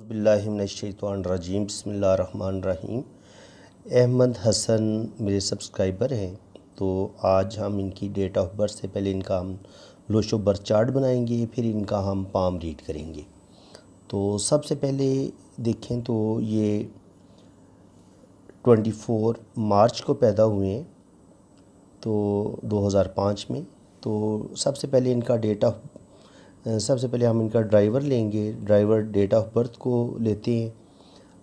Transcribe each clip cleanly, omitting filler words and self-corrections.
बिस्मिल्लाहिर्रहमानिर्रहीम बिस्मिल्लाहिर्रहमानिर्रहीम। अहमद हसन मेरे सब्सक्राइबर हैं, तो आज हम इनकी डेट ऑफ बर्थ से पहले इनका हम लोशो बर्थ चार्ट बनाएंगे, फिर इनका हम पाम रीड करेंगे। तो सबसे पहले देखें तो ये 24 मार्च को पैदा हुए हैं, तो 2005 में। तो सबसे पहले हम इनका ड्राइवर लेंगे। ड्राइवर डेट ऑफ बर्थ को लेते हैं।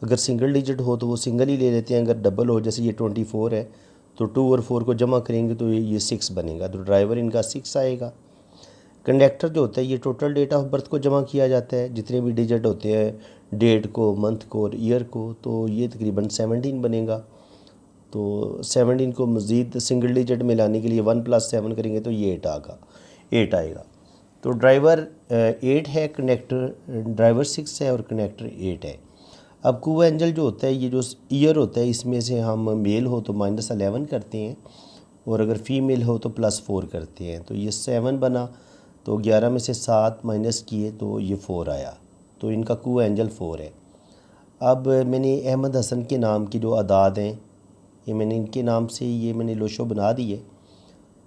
अगर सिंगल डिजिट हो तो वो सिंगल ही ले लेते हैं। अगर डबल हो, जैसे ये 24 है, तो 2 और 4 को जमा करेंगे तो ये 6 बनेगा, तो ड्राइवर इनका 6 आएगा। कंडक्टर जो होता है, ये टोटल डेट ऑफ बर्थ को जमा किया जाता है, जितने भी डिजिट होते हैं, डेट को, मंथ को और ईयर को, तो ये तकरीबन 17 बनेगा। तो 17 को मज़ीद सिंगल डिजिट में लाने के लिए 1 + 7 करेंगे तो ये 8 आएगा। तो ड्राइवर 8 है, कनेक्टर ड्राइवर 6 है और कनेक्टर 8 है। अब को एंजल जो होता है, ये जो ईयर होता है, इसमें से हम मेल हो तो -11 करते हैं और अगर फ़ीमेल हो तो +4 करते हैं। तो ये 7 बना, तो 11 में से 7 माइनस किए तो ये 4 आया। तो इनका को एंजल 4 है। अब मैंने अहमद हसन के नाम की जो अदाद हैं, ये मैंने इनके नाम से ये मैंने लोशो बना दी है।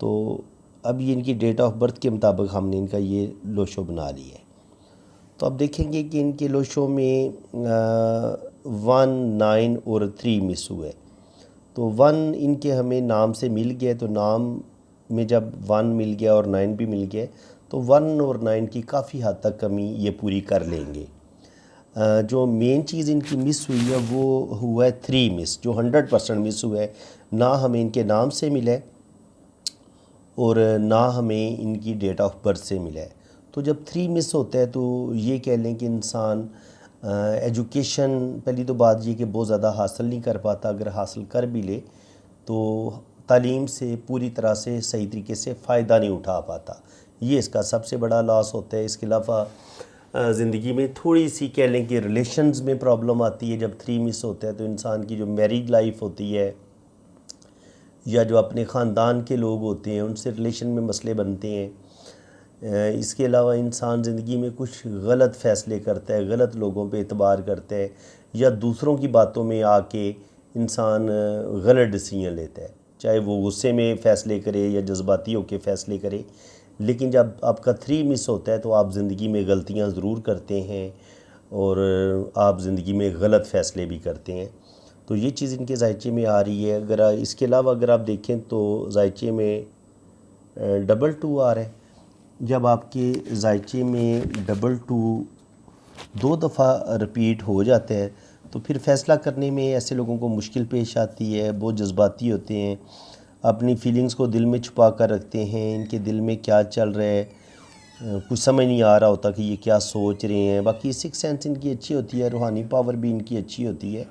तो अब ये इनकी डेट ऑफ बर्थ के मुताबिक हमने इनका ये लोशो बना लिया है। तो अब देखेंगे कि इनके लोशो में 1, 9 और 3 मिस हुए। तो 1 इनके हमें नाम से मिल गया, तो नाम में जब 1 मिल गया और 9 भी मिल गया, तो 1 और 9 की काफ़ी हद तक कमी ये पूरी कर लेंगे। जो मेन चीज़ इनकी मिस हुई है वो हुआ है 3 मिस, जो 100% मिस हुआ है। ना हमें इनके नाम से मिला है और ना हमें इनकी डेट ऑफ बर्थ से मिला है। तो जब 3 मिस होता है तो ये कह लें कि इंसान एजुकेशन, पहली तो बात ये कि बहुत ज़्यादा हासिल नहीं कर पाता। अगर हासिल कर भी ले तो तालीम से पूरी तरह से सही तरीके से फ़ायदा नहीं उठा पाता, ये इसका सबसे बड़ा लॉस होता है। इसके अलावा ज़िंदगी में थोड़ी सी कह लें कि रिलेशंस में प्रॉब्लम आती है। जब 3 मिस होता है तो इंसान की जो मैरिड लाइफ होती है या जो अपने ख़ानदान के लोग होते हैं उनसे रिलेशन में मसले बनते हैं। इसके अलावा इंसान ज़िंदगी में कुछ गलत फ़ैसले करता है, गलत लोगों पे एतबार करता है, या दूसरों की बातों में आके इंसान गलत डिसीजन लेता है, चाहे वो गुस्से में फ़ैसले करे या जज्बाती होकर फ़ैसले करे। लेकिन जब आपका 3 मिस होता है तो आप ज़िंदगी में गलतियाँ ज़रूर करते हैं और आप ज़िंदगी में गलत फ़ैसले भी करते हैं। तो ये चीज़ इनके जायचे में आ रही है। अगर इसके अलावा अगर आप देखें तो जायचे में 2 आ रहा है। जब आपके जायचे में 2 2 दफ़ा रिपीट हो जाते हैं तो फिर फ़ैसला करने में ऐसे लोगों को मुश्किल पेश आती है। बहुत जज्बाती होते हैं, अपनी फीलिंग्स को दिल में छुपा कर रखते हैं। इनके दिल में क्या चल रहा है कुछ समझ नहीं आ रहा होता कि ये क्या सोच रहे हैं। बाकी 6 सेंस इनकी अच्छी होती है, रूहानी पावर भी इनकी अच्छी होती है,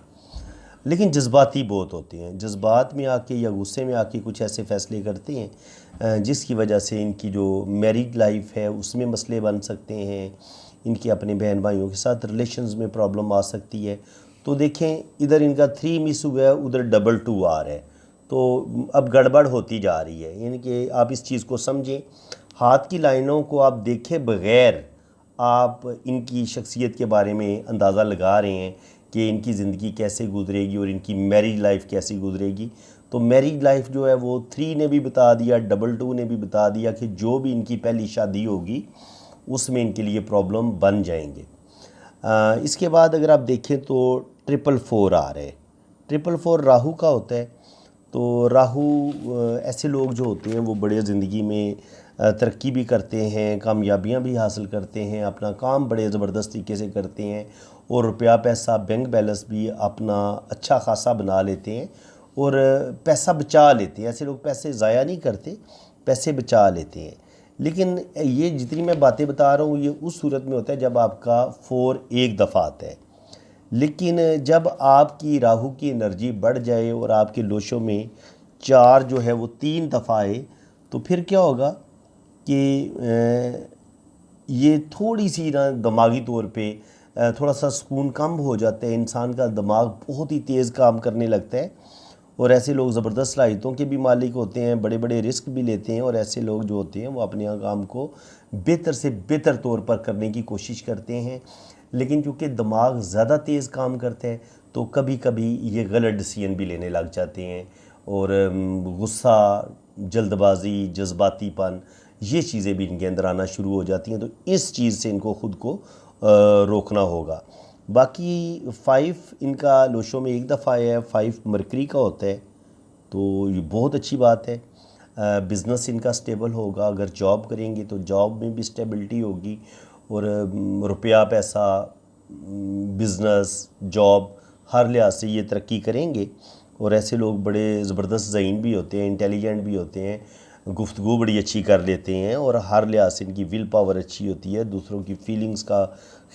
लेकिन जज्बाती बहुत होते हैं। जज्बात में आके या गुस्से में आके कुछ ऐसे फ़ैसले करते हैं जिसकी वजह से इनकी जो मैरिड लाइफ है उसमें मसले बन सकते हैं। इनके अपने बहन भाइयों के साथ रिलेशंस में प्रॉब्लम आ सकती है। तो देखें, इधर इनका 3 मिस हुआ है, उधर 2 आ रहा है, तो अब गड़बड़ होती जा रही है। यानी कि आप इस चीज़ को समझें, हाथ की लाइनों को आप देखे बग़ैर आप इनकी शख्सियत के बारे में अंदाज़ा लगा रहे हैं कि इनकी ज़िंदगी कैसे गुजरेगी और इनकी मैरिज लाइफ कैसी गुजरेगी। तो मैरिज लाइफ जो है वो 3 ने भी बता दिया, 2 ने भी बता दिया कि जो भी इनकी पहली शादी होगी उसमें इनके लिए प्रॉब्लम बन जाएंगे। इसके बाद अगर आप देखें तो 444 आ रहे हैं। 444 राहु का होता है। तो राहु ऐसे लोग जो होते हैं वो बड़े ज़िंदगी में तरक्की भी करते हैं, कामयाबियां भी हासिल करते हैं, अपना काम बड़े ज़बरदस्त तरीके से करते हैं और रुपया पैसा बैंक बैलेंस भी अपना अच्छा खासा बना लेते हैं और पैसा बचा लेते हैं। ऐसे लोग पैसे ज़ाया नहीं करते, पैसे बचा लेते हैं। लेकिन ये जितनी मैं बातें बता रहा हूँ ये उस सूरत में होता है जब आपका 4 एक दफ़ा आता है। लेकिन जब आपकी राहु की एनर्जी बढ़ जाए और आपके लोशों में 4 जो है वो 3 दफ़ा आए, तो फिर क्या होगा कि ये थोड़ी सी ना दिमागी तौर पे थोड़ा सा सुकून कम हो जाता है। इंसान का दिमाग बहुत ही तेज़ काम करने लगता है और ऐसे लोग ज़बरदस्त सलाहियतों के भी मालिक होते हैं, बड़े बड़े रिस्क भी लेते हैं। और ऐसे लोग जो होते हैं वो अपने काम को बेहतर से बेहतर तौर पर करने की कोशिश करते हैं। लेकिन चूँकि दिमाग ज़्यादा तेज़ काम करते हैं तो कभी कभी ये गलत डिसीजन भी लेने लग जाते हैं, और गुस्सा, जल्दबाजी, जज्बातीपन, ये चीज़ें भी इनके अंदर आना शुरू हो जाती हैं। तो इस चीज़ से इनको ख़ुद को रोकना होगा। बाकी 5 इनका लोशो में एक दफ़ा है, 5 मरकरी का होता है, तो ये बहुत अच्छी बात है। बिज़नेस इनका स्टेबल होगा, अगर जॉब करेंगे तो जॉब में भी स्टेबिलिटी होगी, और रुपया पैसा, बिज़नेस, जॉब, हर लिहाज से ये तरक्की करेंगे। और ऐसे लोग बड़े ज़बरदस्त ज़हीन भी होते हैं, इंटेलिजेंट भी होते हैं, गुफ्तगू बड़ी अच्छी कर लेते हैं, और हर लिहाज से इनकी विल पावर अच्छी होती है, दूसरों की फीलिंग्स का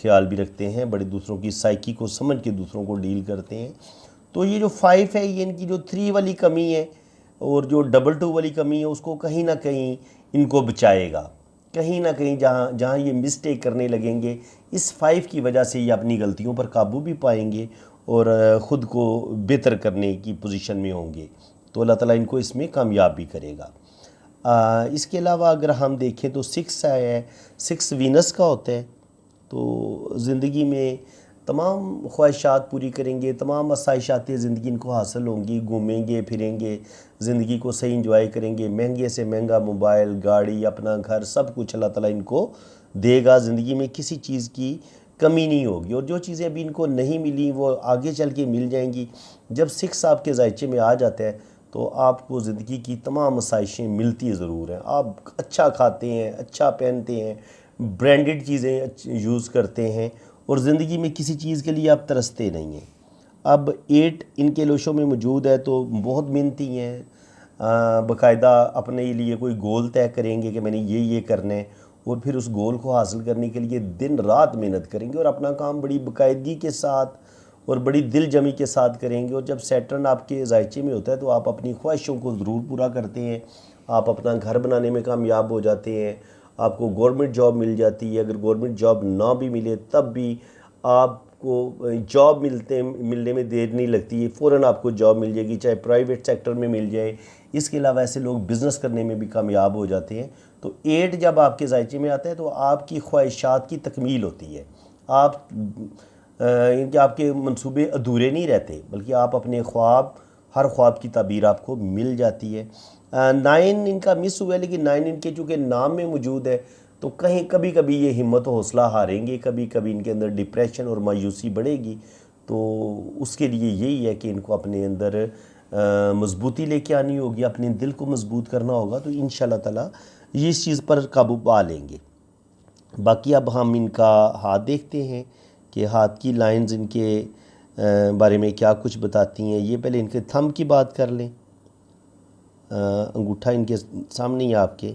ख्याल भी रखते हैं, बड़े दूसरों की साइकी को समझ के दूसरों को डील करते हैं। तो ये जो 5 है, ये इनकी जो 3 वाली कमी है और जो 2 वाली कमी है, उसको कहीं ना कहीं इनको बचाएगा। कहीं ना कहीं जहाँ जहाँ ये मिस्टेक करने लगेंगे, इस 5 की वजह से ये अपनी गलतियों पर काबू भी पाएंगे और ख़ुद को बेहतर करने की पोजीशन में होंगे। तो अल्लाह ताला इनको इसमें कामयाब भी करेगा। इसके अलावा अगर हम देखें तो 6 है, 6 वीनस का होता है। तो ज़िंदगी में तमाम ख्वाहिशात पूरी करेंगे, तमाम आसाइशात ज़िंदगी इनको हासिल होंगी, घूमेंगे फिरेंगे, ज़िंदगी को सही इंजॉय करेंगे, महंगे से महंगा मोबाइल, गाड़ी, अपना घर, सब कुछ अल्लाह ताला इनको देगा। ज़िंदगी में किसी चीज़ की कमी नहीं होगी, और जो चीज़ें अभी इनको नहीं मिली वो आगे चल के मिल जाएंगी। जब 6 आपके जायचे में आ जाता है तो आपको ज़िंदगी की तमाम आसाइशें मिलती ज़रूर हैं। आप अच्छा खाते हैं, अच्छा पहनते हैं, ब्रांडेड चीज़ें यूज़ करते हैं, और ज़िंदगी में किसी चीज़ के लिए आप तरसते नहीं हैं। अब 8 इनके लोशों में मौजूद है, तो बहुत मेहनती हैं, बाकायदा अपने लिए कोई गोल तय करेंगे कि मैंने ये करना है, और फिर उस गोल को हासिल करने के लिए दिन रात मेहनत करेंगे और अपना काम बड़ी बाकायदगी के साथ और बड़ी दिल जमी के साथ करेंगे। और जब सैटर्न आपके जायचे में होता है तो आप अपनी ख्वाहिशों को ज़रूर पूरा करते हैं, आप अपना घर बनाने में कामयाब हो जाते हैं, आपको गवर्नमेंट जॉब मिल जाती है। अगर गवर्नमेंट जॉब ना भी मिले तब भी आपको जॉब मिलने में देर नहीं लगती है, फ़ौरन आपको जॉब मिल जाएगी, चाहे प्राइवेट सेक्टर में मिल जाए। इसके अलावा ऐसे लोग बिज़नेस करने में भी कामयाब हो जाते हैं। तो 8 जब आपके जायचे में आता है तो आपकी ख्वाहिशात की तकमील होती है। आप इनके आपके मंसूबे अधूरे नहीं रहते, बल्कि आप अपने ख्वाब, हर ख्वाब की ताबीर आपको मिल जाती है। 9 इनका मिस हुआ है, लेकिन 9 इनके चूँकि नाम में मौजूद है तो कहीं कभी कभी ये हिम्मत हौसला हारेंगे, कभी कभी इनके अंदर डिप्रेशन और मायूसी बढ़ेगी। तो उसके लिए यही है कि इनको अपने अंदर मजबूती लेके आनी होगी, अपने दिल को मजबूत करना होगा, तो इंशाल्लाह ताला ये इस चीज़ पर काबू पा लेंगे। बाकी अब हम इनका हाथ देखते हैं कि हाथ की लाइंस इनके बारे में क्या कुछ बताती हैं। ये पहले इनके थंब की बात कर लें। अंगूठा इनके सामने ही आपके,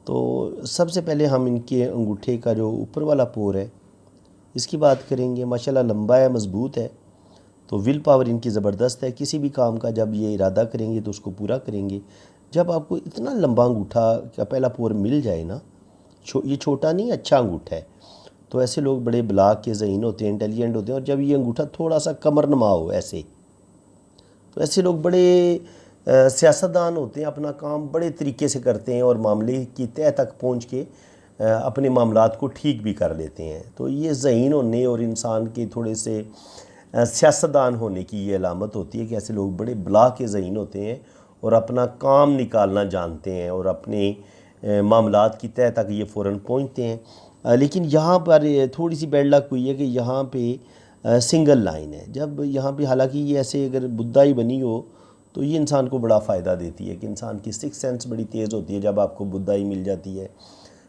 तो सबसे पहले हम इनके अंगूठे का जो ऊपर वाला पोर है इसकी बात करेंगे। माशाल्लाह लंबा है, मज़बूत है, तो विल पावर इनकी ज़बरदस्त है। किसी भी काम का जब ये इरादा करेंगे तो उसको पूरा करेंगे। जब आपको इतना लंबा अंगूठा का पहला पोर मिल जाए ना, ये छोटा नहीं, अच्छा अंगूठा है, तो ऐसे लोग बड़े ब्लाक के ज़हीन होते हैं, इंटेलिजेंट होते हैं। और जब ये अंगूठा थोड़ा सा कमर नमा हो ऐसे, तो ऐसे लोग बड़े सियासतदान होते हैं, अपना काम बड़े तरीके से करते हैं और मामले की तह तक पहुंच के अपने मामलात को ठीक भी कर लेते हैं। तो ये ज़हीन होने और इंसान के थोड़े से सियासतदान होने की ये अलामत होती है कि ऐसे लोग बड़े बला के ज़हीन होते हैं और अपना काम निकालना जानते हैं और अपने मामलात की तह तक ये फ़ौरन पहुँचते हैं। लेकिन यहाँ पर थोड़ी सी बैड लक हुई है कि यहाँ पे सिंगल लाइन है। जब यहाँ पे हालांकि ये ऐसे अगर बुद्धाई बनी हो तो ये इंसान को बड़ा फ़ायदा देती है कि इंसान की सिक्स सेंस बड़ी तेज़ होती है जब आपको बुद्धाई मिल जाती है,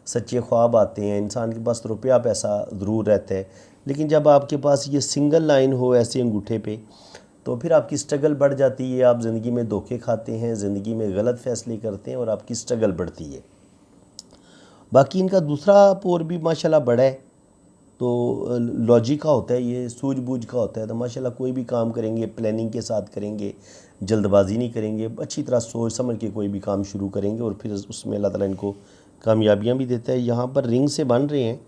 सच्चे ख्वाब आते हैं, इंसान के पास रुपया पैसा ज़रूर रहता है। लेकिन जब आपके पास ये सिंगल लाइन हो ऐसे अंगूठे पे, तो फिर आपकी स्ट्रगल बढ़ जाती है, आप ज़िंदगी में धोखे खाते हैं, ज़िंदगी में गलत फ़ैसले करते हैं और आपकी स्ट्रगल बढ़ती है। बाकी इनका दूसरा पोर भी माशाल्लाह बड़ा है, तो लॉजिक का होता है, ये सूझबूझ का होता है। तो माशाल्लाह कोई भी काम करेंगे प्लानिंग के साथ करेंगे, जल्दबाजी नहीं करेंगे, अच्छी तरह सोच समझ के कोई भी काम शुरू करेंगे और फिर उसमें अल्लाह ताला इनको कामयाबियाँ भी देता है। यहाँ पर रिंग से बन रहे हैं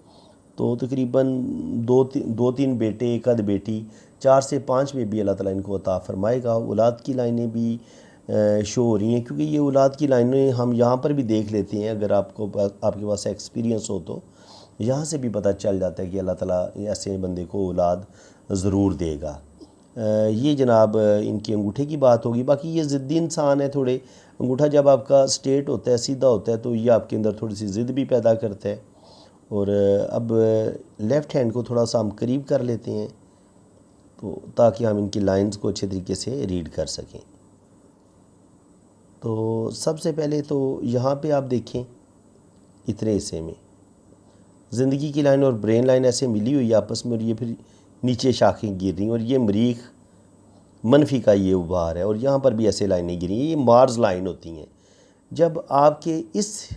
तो तकरीबन दो तीन बेटे, एक आध बेटी, 4 से 5 बेबी अल्लाह ताला इनको अता फ़रमाएगा। औलाद की लाइनें भी शो हो रही हैं, क्योंकि ये औलाद की लाइनें हम यहाँ पर भी देख लेते हैं। अगर आपके पास एक्सपीरियंस हो तो यहाँ से भी पता चल जाता है कि अल्लाह ताला ऐसे बंदे को औलाद ज़रूर देगा। ये जनाब इनके अंगूठे की बात होगी। बाकी ये ज़िद्दी इंसान है थोड़े। अंगूठा जब आपका स्ट्रेट होता है, सीधा होता है, तो ये आपके अंदर थोड़ी सी ज़िद भी पैदा करता है। और अब लेफ़्ट हैंड को थोड़ा सा हम करीब कर लेते हैं, तो ताकि हम इनकी लाइंस को अच्छे तरीके से रीड कर सकें। तो सबसे पहले तो यहाँ पे आप देखें, इतने हिस्से में ज़िंदगी की लाइन और ब्रेन लाइन ऐसे मिली हुई आपस में, और ये फिर नीचे शाखें गिर रही, और ये मरीख मनफी का ये उभार है, और यहाँ पर भी ऐसे लाइनें गिरी हैं। ये मार्स लाइन होती हैं। जब आपके इस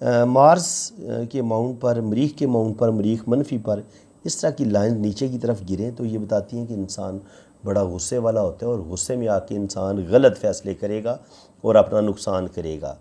मार्स के माउंट पर, मरीख के माउंट पर, मरीख मनफी पर इस तरह की लाइन नीचे की तरफ गिरें, तो ये बताती हैं कि इंसान बड़ा गुस्से वाला होता है, और गुस्से में आके इंसान गलत फ़ैसले करेगा और अपना नुकसान करेगा।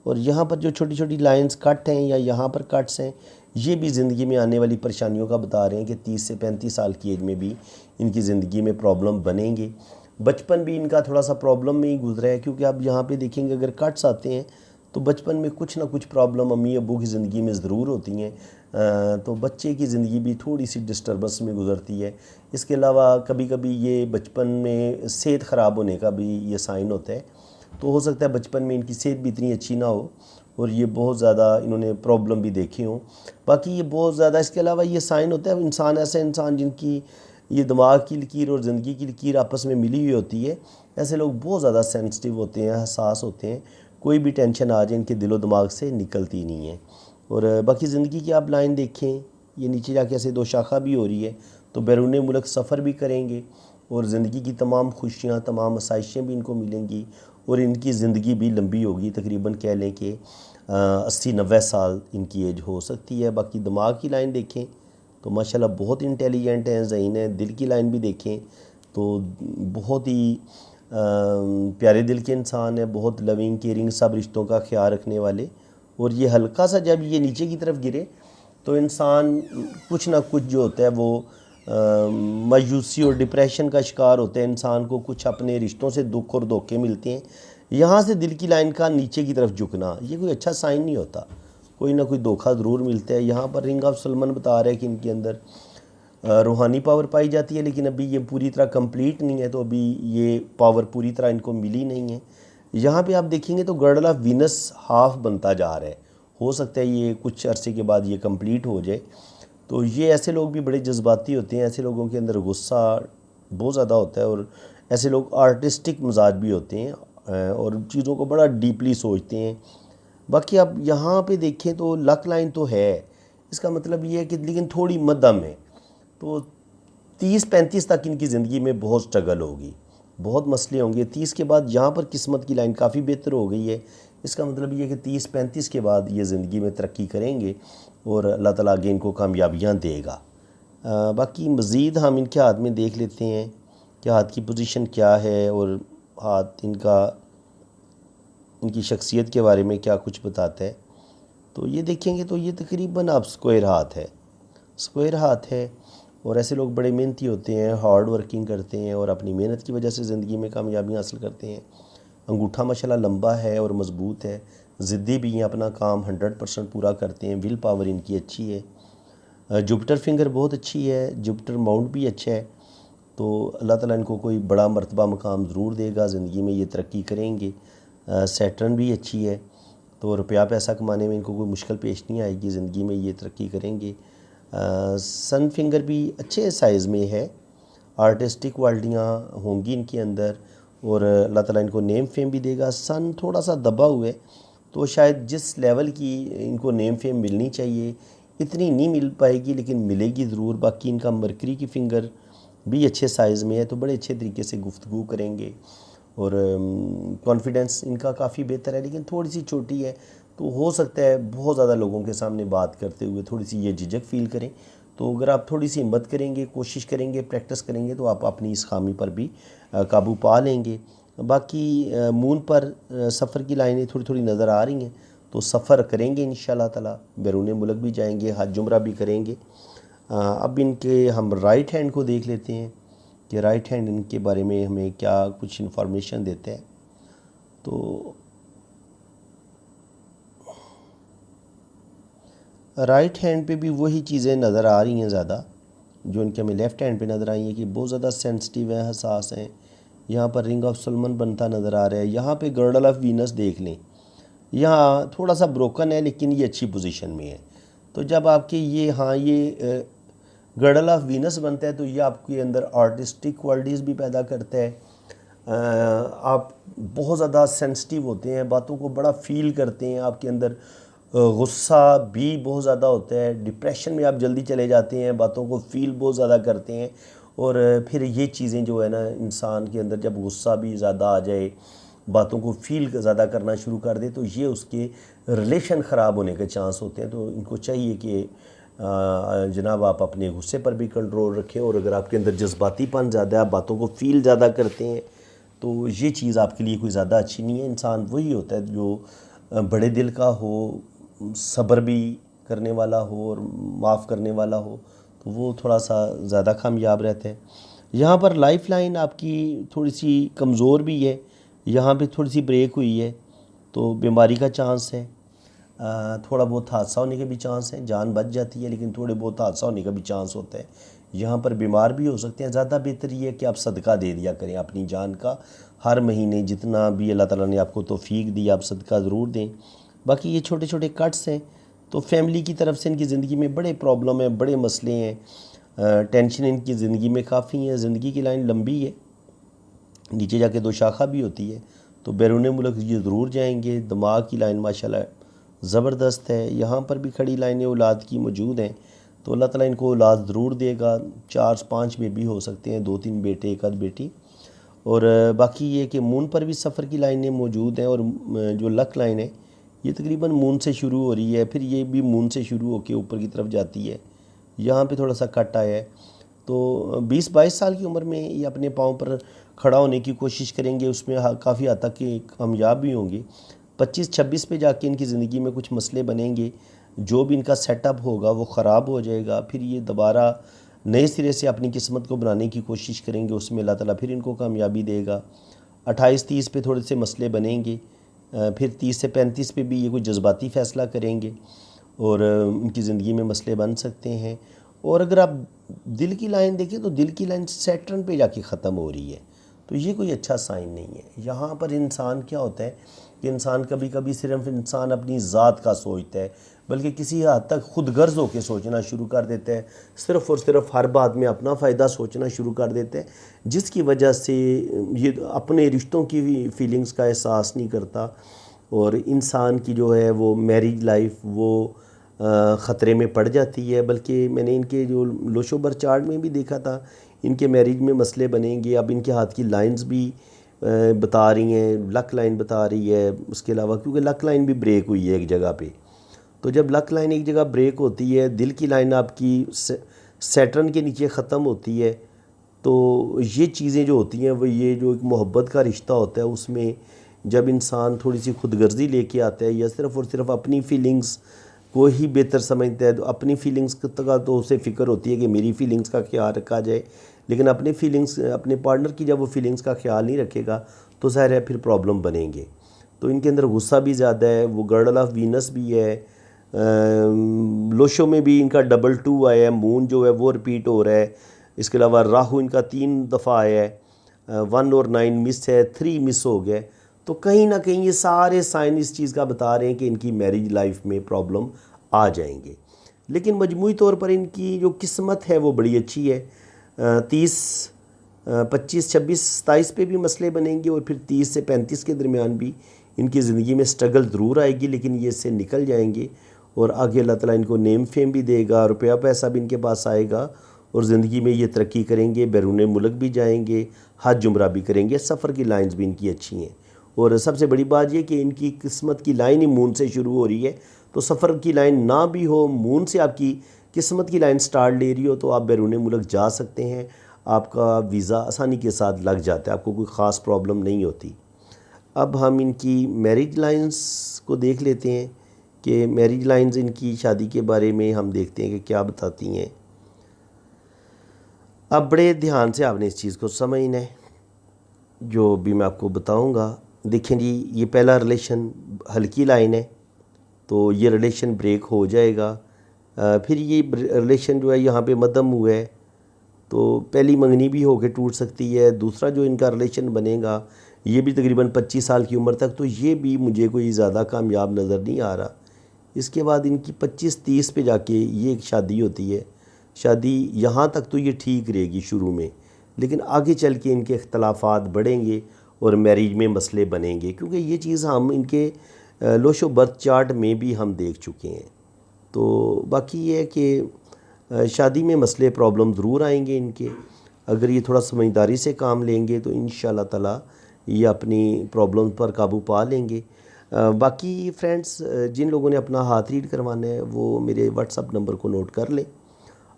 और यहाँ पर जो छोटी छोटी लाइंस कट हैं या यहाँ पर कट्स हैं, ये भी ज़िंदगी में आने वाली परेशानियों का बता रहे हैं कि 30 से 35 साल की एज में भी इनकी ज़िंदगी में प्रॉब्लम बनेंगे। बचपन भी इनका थोड़ा सा प्रॉब्लम में ही गुजरा है, क्योंकि आप यहाँ पे देखेंगे अगर कट्स आते हैं तो बचपन में कुछ ना कुछ प्रॉब्लम अम्मी अब्बू की ज़िंदगी में ज़रूर होती हैं। तो बच्चे की ज़िंदगी भी थोड़ी सी डिस्टर्बेंस में गुजरती है। इसके अलावा कभी कभी ये बचपन में सेहत ख़राब होने का भी ये साइन होता है। तो हो सकता है बचपन में इनकी सेहत भी इतनी अच्छी ना हो, और ये बहुत ज़्यादा इन्होंने प्रॉब्लम भी देखी हों। बाकी ये बहुत ज़्यादा, इसके अलावा ये साइन होता है इंसान, ऐसा इंसान जिनकी ये दिमाग की लकीर और ज़िंदगी की लकीर आपस में मिली हुई होती है, ऐसे लोग बहुत ज़्यादा सेंसिटिव होते हैं, हसास होते हैं। कोई भी टेंशन आ जाए इनके दिलो दिमाग से निकलती नहीं है। और बाकी ज़िंदगी की आप लाइन देखें, ये नीचे जाके ऐसे दो शाखा भी हो रही है, तो बैरून मुल्क सफ़र भी करेंगे, और ज़िंदगी की तमाम खुशियाँ, तमाम आसाइशें भी इनको मिलेंगी, और इनकी ज़िंदगी भी लंबी होगी। तकरीबन कह लें कि 80-90 साल इनकी एज हो सकती है। बाकी दिमाग की लाइन देखें तो माशाल्लाह बहुत इंटेलिजेंट हैं, ज़हीन हैं। दिल की लाइन भी देखें तो बहुत ही प्यारे दिल के इंसान है, बहुत लविंग, केयरिंग, सब रिश्तों का ख्याल रखने वाले। और ये हल्का सा जब ये नीचे की तरफ गिरे तो इंसान कुछ ना कुछ जो होता है वो मायूसी और डिप्रेशन का शिकार होता है। इंसान को कुछ अपने रिश्तों से दुख और धोखे मिलते हैं। यहाँ से दिल की लाइन का नीचे की तरफ झुकना ये कोई अच्छा साइन नहीं होता, कोई ना कोई धोखा ज़रूर मिलता है। यहाँ पर रिंग ऑफ सलमान बता रहे हैं कि इनके अंदर रूहानी पावर पाई जाती है, लेकिन अभी ये पूरी तरह कंप्लीट नहीं है, तो अभी ये पावर पूरी तरह इनको मिली नहीं है। यहाँ पे आप देखेंगे तो गर्डल ऑफ वीनस हाफ बनता जा रहा है। हो सकता है ये कुछ अरसे के बाद ये कंप्लीट हो जाए। तो ये ऐसे लोग भी बड़े जज्बाती होते हैं, ऐसे लोगों के अंदर गुस्सा बहुत ज़्यादा होता है, और ऐसे लोग आर्टिस्टिक मिजाज भी होते हैं, और चीज़ों को बड़ा डीपली सोचते हैं। बाकी आप यहाँ पे देखें तो लक लाइन तो है, इसका मतलब ये है कि लेकिन थोड़ी मध्यम है। तो 30-35 तक इनकी ज़िंदगी में बहुत स्ट्रगल होगी, बहुत मसले होंगे। 30 के बाद यहाँ पर किस्मत की लाइन काफ़ी बेहतर हो गई है। इसका मतलब ये है कि 30-35 के बाद ये ज़िंदगी में तरक्की करेंगे, और अल्लाह ताला आगे इनको कामयाबियाँ देगा। बाकी मज़ीद हम इनके हाथ में देख लेते हैं कि हाथ की पोजीशन क्या है, और हाथ इनका, इनकी शख्सियत के बारे में क्या कुछ बताता है। तो ये देखेंगे तो ये तकरीबन आप स्क्वायर हाथ है, स्क्वायर हाथ है। और ऐसे लोग बड़े मेहनती होते हैं, हार्ड वर्किंग करते हैं, और अपनी मेहनत की वजह से ज़िंदगी में कामयाबियाँ हासिल करते हैं। अंगूठा माशाल्लाह लंबा है और मज़बूत है, ज़िद्दी भी हैं, अपना काम 100% पूरा करते हैं। विल पावर इनकी अच्छी है। जुपिटर फिंगर बहुत अच्छी है, जुपिटर माउंट भी अच्छा है। तो अल्लाह ताला इनको कोई बड़ा मर्तबा मकाम ज़रूर देगा, ज़िंदगी में ये तरक्की करेंगे। सैटर्न भी अच्छी है, तो रुपया पैसा कमाने में इनको कोई मुश्किल पेश नहीं आएगी, ज़िंदगी में ये तरक्की करेंगे। सन फिंगर भी अच्छे साइज़ में है, आर्टिस्टिक क्वालिटियाँ होंगी इनके अंदर, और अल्लाह ताला इनको नेम फेम भी देगा। सन थोड़ा सा दबा हुआ है, तो शायद जिस लेवल की इनको नेम फेम मिलनी चाहिए इतनी नहीं मिल पाएगी, लेकिन मिलेगी ज़रूर। बाकी इनका मरकरी की फ़िंगर भी अच्छे साइज़ में है, तो बड़े अच्छे तरीके से गुफ्तगू करेंगे, और कॉन्फिडेंस इनका काफ़ी बेहतर है, लेकिन थोड़ी सी छोटी है। तो हो सकता है बहुत ज़्यादा लोगों के सामने बात करते हुए थोड़ी सी ये झिझक फ़ील करें। तो अगर आप थोड़ी सी हिम्मत करेंगे, कोशिश करेंगे, प्रैक्टिस करेंगे, तो आप अपनी इस खामी पर भी काबू पा लेंगे। बाकी मून पर सफ़र की लाइनें थोड़ी थोड़ी नज़र आ रही हैं, तो सफ़र करेंगे इंशाल्लाह ताला, बैरून मुल्क भी जाएंगे, हज उम्रा भी करेंगे। अब इनके हम राइट हैंड को देख लेते हैं कि राइट हैंड इनके बारे में हमें क्या कुछ इन्फॉर्मेशन देते हैं। तो राइट हैंड पे भी वही चीज़ें नज़र आ रही हैं ज़्यादा जो इनके हमें लेफ़्ट हैंड पे नज़र आई हैं कि बहुत ज़्यादा सेंसिटिव हैं, हसास हैं। यहाँ पर रिंग ऑफ सलमन बनता नज़र आ रहा है। यहाँ पे गर्डल ऑफ वीनस देख लें, यहाँ थोड़ा सा ब्रोकन है लेकिन ये अच्छी पोजीशन में है। तो जब आपके ये गर्डल ऑफ वीनस बनता है तो ये आपके अंदर आर्टिस्टिक क्वालिटीज़ भी पैदा करता है। आप बहुत ज़्यादा सेंसिटिव होते हैं, बातों को बड़ा फील करते हैं, आपके अंदर गुस्सा भी बहुत ज़्यादा होता है, डिप्रेशन में आप जल्दी चले जाते हैं, बातों को फील बहुत ज़्यादा करते हैं। और फिर ये चीज़ें जो है ना, इंसान के अंदर जब गुस्सा भी ज़्यादा आ जाए, बातों को फील ज़्यादा करना शुरू कर दे, तो ये उसके रिलेशन ख़राब होने के चांस होते हैं। तो इनको चाहिए कि जनाब आप अपने गुस्से पर भी कंट्रोल रखें, और अगर आपके अंदर जज्बातीपन ज़्यादा है, आप बातों को फील ज़्यादा करते हैं, तो ये चीज़ आपके लिए कोई ज़्यादा अच्छी नहीं है। इंसान वही होता है जो बड़े दिल का हो, सब्र भी करने वाला हो और माफ़ करने वाला हो, तो वो थोड़ा सा ज़्यादा कामयाब रहता है। यहाँ पर लाइफ लाइन आपकी थोड़ी सी कमज़ोर भी है, यहाँ पे थोड़ी सी ब्रेक हुई है, तो बीमारी का चांस है। थोड़ा बहुत हादसा होने के भी चांस है, जान बच जाती है लेकिन थोड़े बहुत हादसा होने का भी चांस होता है। यहाँ पर बीमार भी हो सकते हैं। ज़्यादा बेहतर ये है कि आप सदका दे दिया करें अपनी जान का। हर महीने जितना भी अल्लाह ताला ने आपको तौफीक दी, आप सदका ज़रूर दें। बाकी ये छोटे छोटे कट्स हैं, तो फैमिली की तरफ से इनकी ज़िंदगी में बड़े प्रॉब्लम है, बड़े मसले हैं, टेंशन इनकी ज़िंदगी में काफ़ी है। ज़िंदगी की लाइन लंबी है, नीचे जाके 2 शाखा भी होती है, तो बैरून मुल्क ये ज़रूर जाएंगे। दिमाग की लाइन माशाल्लाह ज़बरदस्त है। यहाँ पर भी खड़ी लाइनें औलाद की मौजूद हैं, तो अल्लाह ताला इनको औलाद ज़रूर देगा। 4-5 बेबी हो सकते हैं, 2-3 बेटे, 1 आध बेटी। और बाकी ये कि मून पर भी सफ़र की लाइनें मौजूद हैं, और जो लक लाइन है ये तकरीबन मून से शुरू हो रही है, फिर ये भी मून से शुरू होकर ऊपर की तरफ जाती है। यहाँ पे थोड़ा सा कट आया है। तो 20-22 साल की उम्र में ये अपने पाँव पर खड़ा होने की कोशिश करेंगे, उसमें काफ़ी हद तक के कामयाब भी होंगे। 25-26 पे जाके इनकी ज़िंदगी में कुछ मसले बनेंगे, जो भी इनका सेटअप होगा वो ख़राब हो जाएगा। फिर ये दोबारा नए सिरे से अपनी किस्मत को बनाने की कोशिश करेंगे, उसमें अल्लाह ताला फिर इनको कामयाबी देगा। 28-30 पे थोड़े से मसले बनेंगे, फिर 30 से 35 पे भी ये कोई जज्बाती फ़ैसला करेंगे और उनकी ज़िंदगी में मसले बन सकते हैं। और अगर आप दिल की लाइन देखें तो दिल की लाइन सैटर्न पे जाके ख़त्म हो रही है, तो ये कोई अच्छा साइन नहीं है। यहाँ पर इंसान क्या होता है कि इंसान कभी कभी सिर्फ इंसान अपनी ज़ात का सोचता है, बल्कि किसी हद तक खुद गर्ज होकर सोचना शुरू कर देता है, सिर्फ़ और सिर्फ हर बात में अपना फ़ायदा सोचना शुरू कर देता है, जिसकी वजह से ये अपने रिश्तों की फीलिंग्स का एहसास नहीं करता। और इंसान की जो है वो मैरिज लाइफ वो ख़तरे में पड़ जाती है। बल्कि मैंने इनके जो लोशोबर चार्ट में भी देखा था, इनके मैरिज में मसले बनेंगे। अब इनके हाथ की लाइंस भी बता रही हैं, लक लाइन बता रही है। उसके अलावा क्योंकि लक लाइन भी ब्रेक हुई है एक जगह पे, तो जब लक लाइन एक जगह ब्रेक होती है, दिल की लाइन आपकी सैटर्न के नीचे ख़त्म होती है, तो ये चीज़ें जो होती हैं वो ये जो एक मोहब्बत का रिश्ता होता है, उसमें जब इंसान थोड़ी सी खुदगर्जी लेके आता है या सिर्फ़ और सिर्फ अपनी फ़ीलिंग्स को ही बेहतर समझता है, तो अपनी फ़ीलिंग्स का तो उसे फ़िक्र होती है कि मेरी फ़ीलिंग्स का ख्याल रखा जाए, लेकिन अपने फ़ीलिंग्स अपने पार्टनर की जब वो फ़ीलिंग्स का ख्याल नहीं रखेगा तो ज़ाहिर है फिर प्रॉब्लम बनेंगे। तो इनके अंदर गुस्सा भी ज़्यादा है, वो गर्डल ऑफ वीनस भी है, लोशो में भी इनका डबल 2 आया है, मून जो है वो रिपीट हो रहा है। इसके अलावा राहु इनका 3 दफ़ा आया है, 1 और 9 मिस है, 3 मिस हो गया। तो कहीं ना कहीं ये सारे साइन इस चीज़ का बता रहे हैं कि इनकी मैरिज लाइफ में प्रॉब्लम आ जाएंगे। लेकिन मजमूई तौर पर इनकी जो किस्मत है वो बड़ी अच्छी है। 30, 25, 26, 27 पे भी मसले बनेंगे, और फिर 30 से 35 के दरमियान भी इनकी ज़िंदगी में स्ट्रगल ज़रूर आएगी, लेकिन ये इससे निकल जाएंगे। और आगे अल्लाह ताला इनको नेम फेम भी देगा, रुपया पैसा भी इनके पास आएगा, और ज़िंदगी में ये तरक्की करेंगे, बैरून मुल्क भी जाएंगे, हज उम्रा भी करेंगे। सफ़र की लाइन्स भी इनकी अच्छी हैं। और सबसे बड़ी बात यह कि इनकी किस्मत की लाइन ही मून से शुरू हो रही है, तो सफ़र की लाइन ना भी हो, मून से आपकी किस्मत की लाइन स्टार्ट ले रही हो, तो आप बैरून मुल्क जा सकते हैं। आपका वीज़ा आसानी के साथ लग जाता है, आपको कोई ख़ास प्रॉब्लम नहीं होती। अब हम इनकी मैरिज लाइंस को देख लेते हैं कि मैरिज लाइंस इनकी शादी के बारे में हम देखते हैं कि क्या बताती हैं। अब बड़े ध्यान से आपने इस चीज़ को समझना है, जो भी मैं आपको बताऊंगा देखें जी, ये पहला रिलेशन हल्की लाइन है, तो ये रिलेशन ब्रेक हो जाएगा। फिर ये रिलेशन जो है यहाँ पे मध्यम हुआ है, तो पहली मंगनी भी होके टूट सकती है। दूसरा जो इनका रिलेशन बनेगा ये भी तकरीबन 25 साल की उम्र तक, तो ये भी मुझे कोई ज़्यादा कामयाब नज़र नहीं आ रहा। इसके बाद इनकी 25-30 पे जाके ये एक शादी होती है। शादी यहाँ तक तो ये ठीक रहेगी शुरू में, लेकिन आगे चल के इनके इख्तलाफात बढ़ेंगे और मैरिज में मसले बनेंगे, क्योंकि ये चीज़ हम इनके लोशो बर्थ चार्ट में भी हम देख चुके हैं। तो बाकी ये है कि शादी में मसले प्रॉब्लम ज़रूर आएंगे इनके। अगर ये थोड़ा समझदारी से काम लेंगे तो इंशाल्लाह ताला ये अपनी प्रॉब्लम पर काबू पा लेंगे। बाकी फ्रेंड्स, जिन लोगों ने अपना हाथ रीड करवाना है वो मेरे व्हाट्सअप नंबर को नोट कर लें।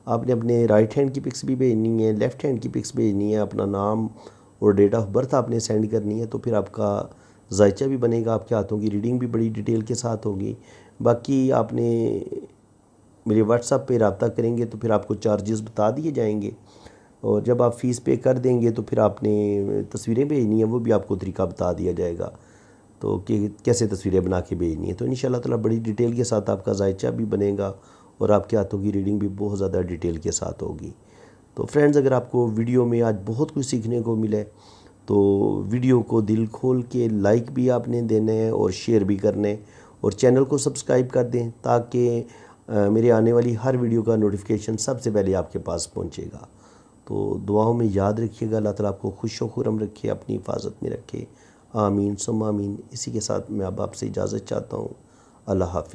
आपने अपने राइट हैंड की पिक्स भी भेजनी है, लेफ़्ट हैंड की पिक्स भेजनी है, अपना नाम और डेट ऑफ बर्थ आपने सेंड करनी है, तो फिर आपका जायचा भी बनेगा, आपके हाथों की रीडिंग भी बड़ी डिटेल के साथ होगी। बाकी आपने मेरे व्हाट्सएप पे रब्ता करेंगे तो फिर आपको चार्जेस बता दिए जाएंगे, और जब आप फ़ीस पे कर देंगे तो फिर आपने तस्वीरें भेजनी है, वो भी आपको तरीका बता दिया जाएगा तो कि कैसे तस्वीरें बना के भेजनी है। तो इंशाल्लाह ताला बड़ी डिटेल के साथ आपका जायचा भी बनेगा और आपके हाथों की रीडिंग भी बहुत ज़्यादा डिटेल के साथ होगी। तो फ्रेंड्स, अगर आपको वीडियो में आज बहुत कुछ सीखने को मिले तो वीडियो को दिल खोल के लाइक भी आपने देना है और शेयर भी करने, और चैनल को सब्सक्राइब कर दें ताकि मेरे आने वाली हर वीडियो का नोटिफिकेशन सबसे पहले आपके पास पहुंचेगा। तो दुआओं में याद रखिएगा। अल्लाह ताला आपको खुश व खुरम रखे, अपनी हिफाजत में रखे। आमीन सुम्मा आमीन। इसी के साथ मैं अब आपसे इजाज़त चाहता हूँ। अल्लाह हाफ़िज़।